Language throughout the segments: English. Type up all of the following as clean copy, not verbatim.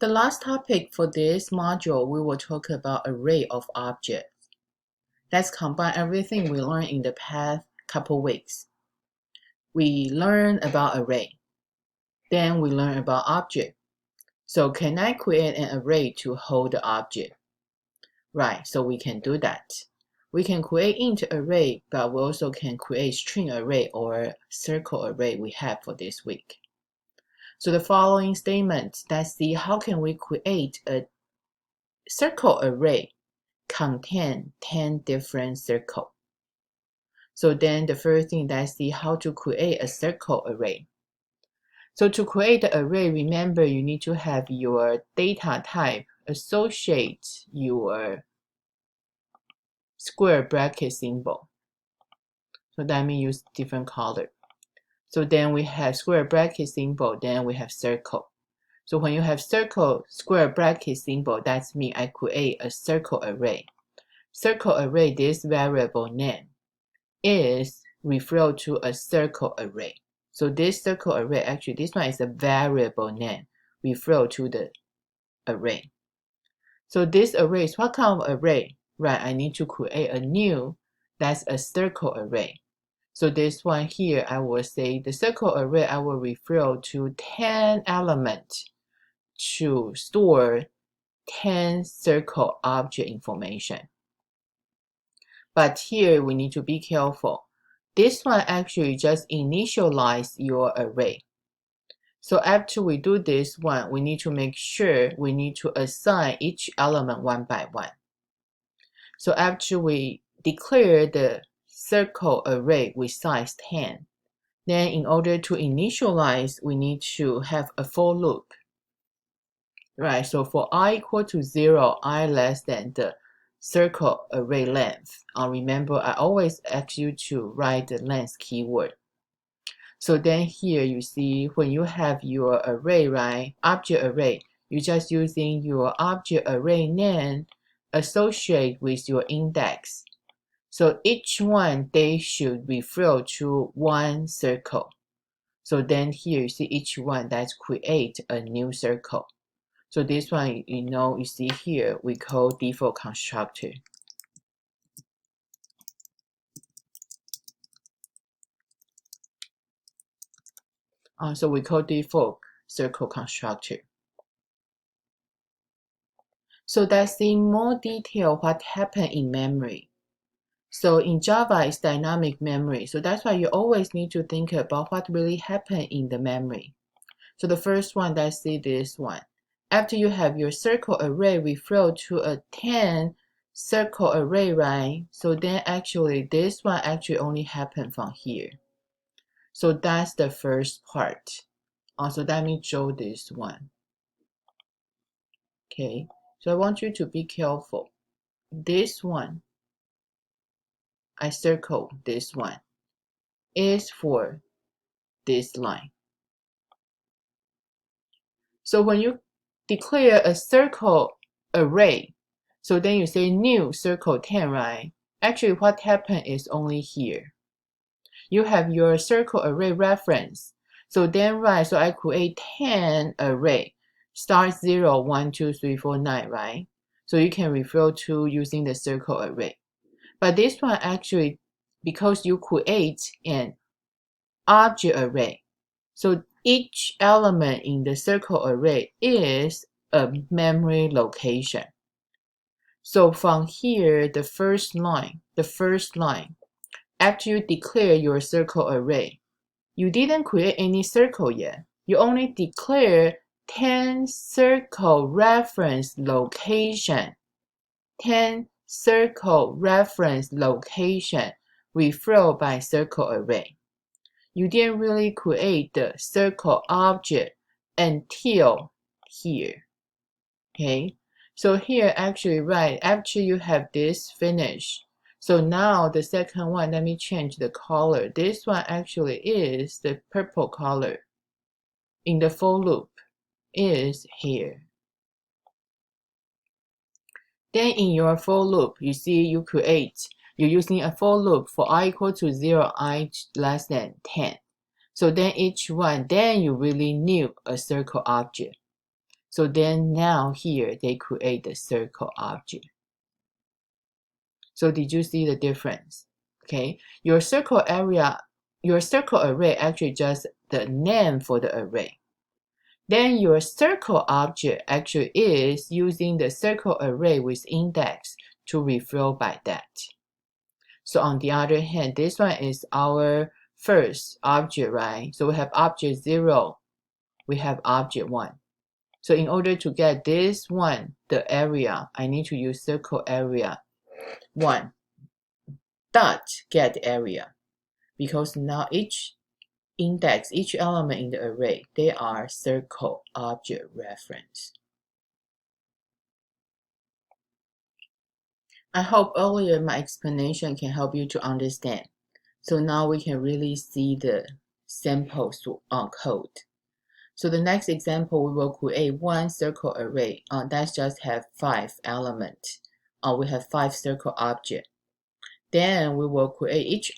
The last topic for this module, we will talk about array of objects. Let's combine everything we learned in the past couple weeks. We learn about array. Then we learn about object. So can I create an array to hold the object? Right, so we can do that. We can create int array, but we also can create string array or circle array we have for this week. So the following statement, let's see how can we create a circle array contain 10 different circles. So then the first thing, let's see how to create a circle array. So to create the array, remember you need to have your data type associate your square bracket symbol. So that means use different color. So then we have square bracket symbol, then we have circle. So when you have circle, square bracket symbol, that means I create a circle array. Circle array, this variable name is referred to a circle array. So this circle array, actually this one is a variable name referred to the array. So this array is what kind of array? Right, I need to create a new, that's a circle array. So this one here, I will say the circle array, I will refer to 10 elements to store 10 circle object information. But here we need to be careful. This one actually just initialize your array. So after we do this one, we need to make sure we need to assign each element one by one. So after we declare the circle array with size 10, then in order to initialize, we need to have a for loop. Right, so for I equal to 0, I less than the circle array length. Remember, I always ask you to write the length keyword. So then here you see when you have your array, right, object array, you're just using your object array name associate with your index. So each one, they should refer to one circle. So then here you see each one, that's create a new circle. So this one, you see here, we call default constructor. So we call default circle constructor. So let's see in more detail what happened in memory. So in Java, it's dynamic memory. So that's why you always need to think about what really happened in the memory. So the first one, let's see this one. After you have your circle array refer to a 10 circle array, right? So then actually this one actually only happened from here. So that's the first part. Also, let me show this one. Okay, so I want you to be careful. This one, I circle this one, is for this line. So when you declare a circle array, so then you say new circle 10, right? Actually, what happened is only here. You have your circle array reference. So then, right, so I create 10 array. Start 0, 1, 2, 3, 4, 9, right? So you can refer to using the circle array. But this one actually, because you create an object array, so each element in the circle array is a memory location. So from here, the first line, after you declare your circle array, you didn't create any circle yet. You only declare 10 circle reference location. 10 circle reference location referred by circle array. You didn't really create the circle object until here. Okay, so here actually, right, after you have this finish, so now the second one, let me change the color. This one actually is the purple color. In the for loop is here. Then in your for loop, you see you're using a for loop for I equal to 0, I less than 10. So then each one, then you really knew a circle object. So then now here they create the circle object. So did you see the difference? Okay, your circle array actually just the name for the array. Then your circle object actually is using the circle array with index to refill by that. So on the other hand, this one is our first object, right? So we have object 0, we have object 1. So in order to get this one, the area, I need to use circle area 1 dot get area, because now each index, each element in the array, they are circle object reference. I hope earlier my explanation can help you to understand. So now we can really see the sample code. So the next example, we will create one circle array. That just have 5 elements. We have 5 circle objects. Then we will create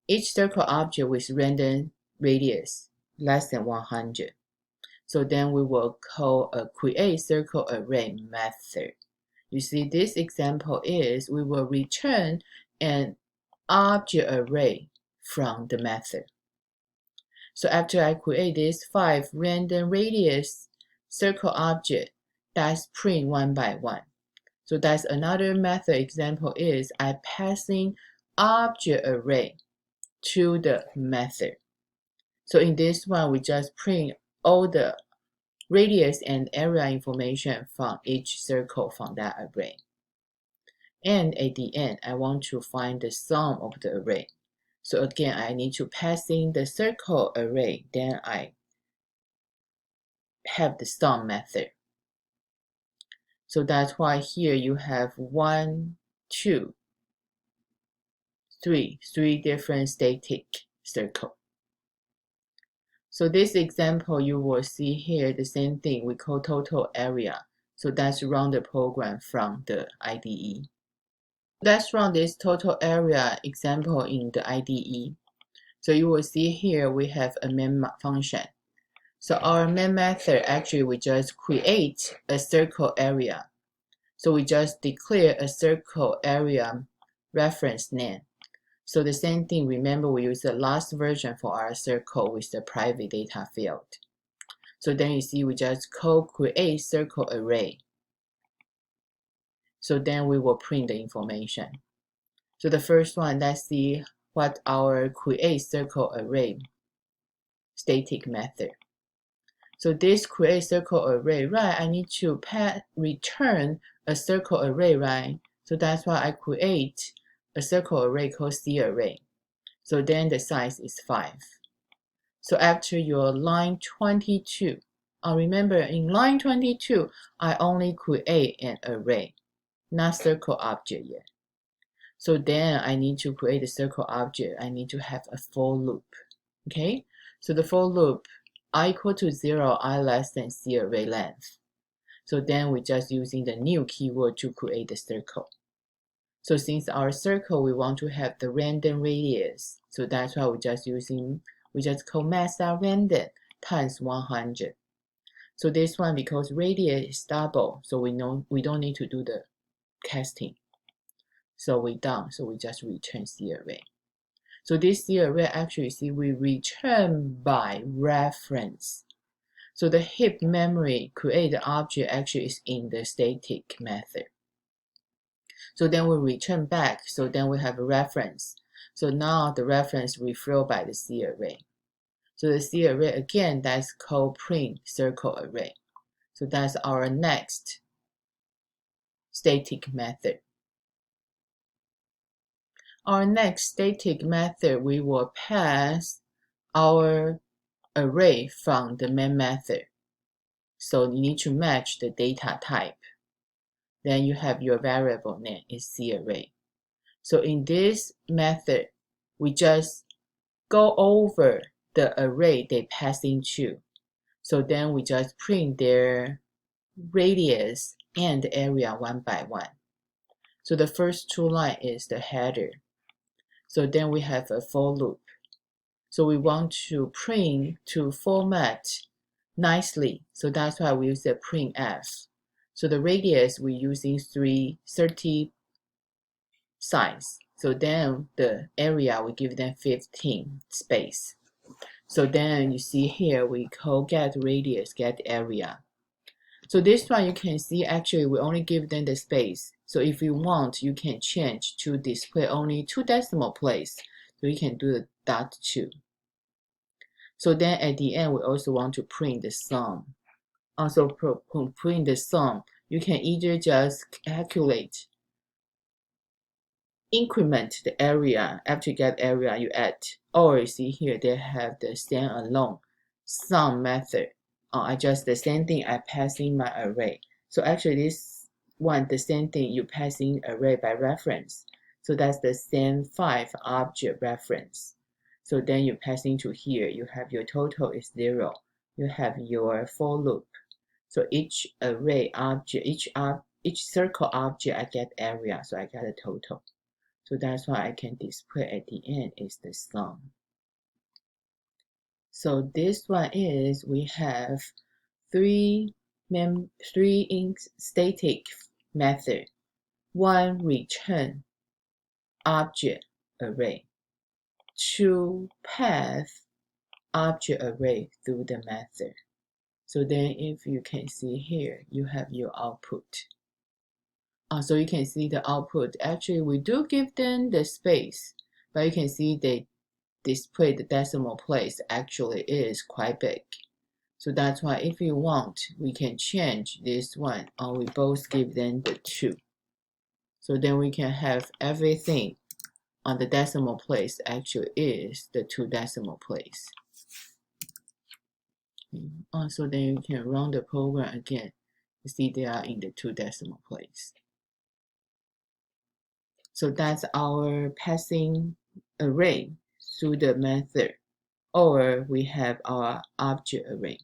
each circle object with random radius less than 100. So then we will call a create circle array method. You see, this example is we will return an object array from the method. So after I create this 5 random radius circle object, that's print one by one. So that's another method example is I passing object array to the method. So in this one, we just print all the radius and area information from each circle from that array. And at the end, I want to find the sum of the array. So again, I need to pass in the circle array, then I have the sum method. So that's why here you have 1, 2, 3 different static circle. So this example, you will see here the same thing we call total area. So that's run the program from the IDE. Let's run this total area example in the IDE. So you will see here we have a main function. So our main method, actually we just create a circle area. So we just declare a circle area reference name. So the same thing, remember we use the last version for our circle with the private data field. So then you see we just call create circle array. So then we will print the information. So the first one, let's see what our create circle array static method. So this create circle array, right? I need to return a circle array, right? So that's why I create a circle array called C array. So then the size is 5. So after your line 22, remember in line 22, I only create an array, not circle object yet. So then I need to create a circle object. I need to have a for loop. Okay, so the for loop, I equal to 0, I less than C array length. So then we're just using the new keyword to create the circle. So since our circle, we want to have the random radius. So that's why we just call mass.random times 100. So this one, because radius is double, so we don't need to do the casting. So we're done. So we just return C array. So this C array actually see we return by reference. So the heap memory create the object actually is in the static method. So then we return back. So then we have a reference. So now the reference refilled by the C array. So the C array again, that's called print circle array. So that's our next static method. Our next static method, we will pass our array from the main method. So you need to match the data type. Then you have your variable name is C array. So in this method, we just go over the array they pass into. So then we just print their radius and area one by one. So the first 2 lines is the header. So then we have a for loop. So we want to print to format nicely. So that's why we use the printf. So the radius we're using 30 size. So then the area we give them 15 space. So then you see here we call get radius, get area. So this one you can see actually we only give them the space. So if you want, you can change to display only 2 decimal place. So you can do the .2. So then at the end we also want to print the sum. Also print the sum, you can either just calculate, increment the area. After you get area you add, or you see here they have the standalone sum method. I just the same thing I pass in my array. So actually this one the same thing you pass in array by reference. So that's the same 5 object reference. So then you pass into here, you have your total is 0. You have your for loop. So each array object, each circle object I get area, so I get a total. So that's why I can display at the end is the sum. So this one is we have three static method, one return object array, 2 path object array through the method. So then if you can see here, you have your output. So you can see the output. Actually, we do give them the space, but you can see they display the decimal place actually is quite big. So that's why if you want, we can change this one, or we both give them the 2. So then we can have everything on the decimal place actually is the 2 decimal place. So then you can run the program again. You see they are in the 2 decimal place. So that's our passing array through the method, or we have our object array.